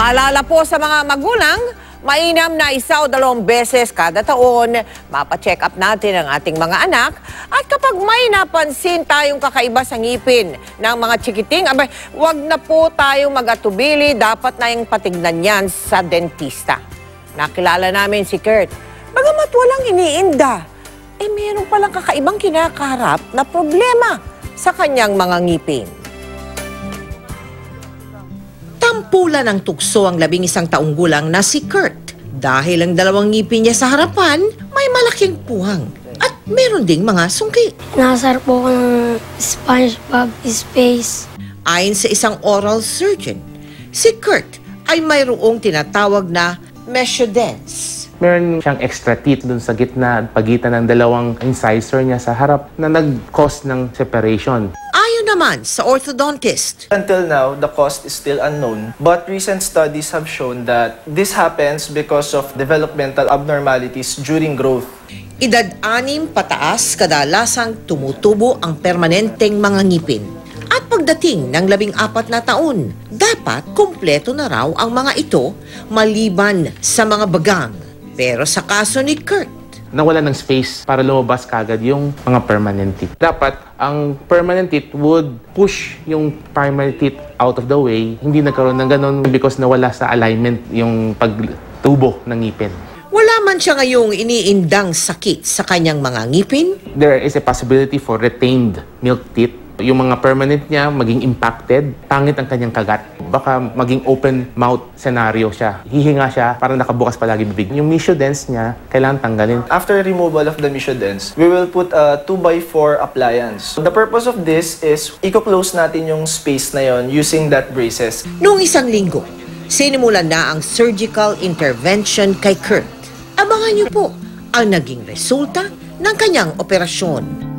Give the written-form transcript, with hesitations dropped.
Paalala po sa mga magulang, mainam na 1 o 2 beses kada taon, mapacheck up natin ang ating mga anak. At kapag may napansin tayong kakaiba sa ngipin ng mga chikiting, wag na po tayong mag-atubili, dapat na yung patignan yan sa dentista. Nakilala namin si Kurt. Bagamat walang iniinda, meron palang kakaibang kinakaharap na problema sa kanyang mga ngipin. Tampulan ng tukso ang 11 taong gulang na si Kurt. Dahil ang 2 ngipin niya sa harapan, may malaking puwang. At meron ding mga sungki. Nasar po ko ng SpongeBob Space. Ayon sa isang oral surgeon, si Kurt ay mayroong tinatawag na mesodense. Meron siyang extra teeth dun sa gitna, pagitan ng 2 incisor niya sa harap na nag-cause ng separation. Ayon naman sa orthodontist, Until now, the cause is still unknown, but recent studies have shown that this happens because of developmental abnormalities during growth. edad 6 pataas kadalasang tumutubo ang permanenteng mga ngipin. At pagdating ng 14 na taon, dapat kumpleto na raw ang mga ito maliban sa mga bagang. Pero sa kaso ni Kurt, Nawala ng space para lumabas kagad yung mga permanent teeth. Dapat, ang permanent teeth would push yung primary teeth out of the way. Hindi nagkaroon ng ganun because nawala sa alignment yung pagtubo ng ngipin. wala man siya ngayong iniindang sakit sa kanyang mga ngipin. There is a possibility for retained milk teeth. Yung mga permanent niya maging impacted, pangit ang kanyang kagat. Baka maging open mouth scenario siya. Hihinga siya, parang nakabukas palagi bibig. Yung mesodense niya, kailangan tanggalin. After removal of the mesodense, we will put a 2x4 appliance. The purpose of this is i-close natin yung space na yon using that braces. Noong 1 linggo, sinimulan na ang surgical intervention kay Kurt. Abangan niyo po ang naging resulta ng kanyang operasyon.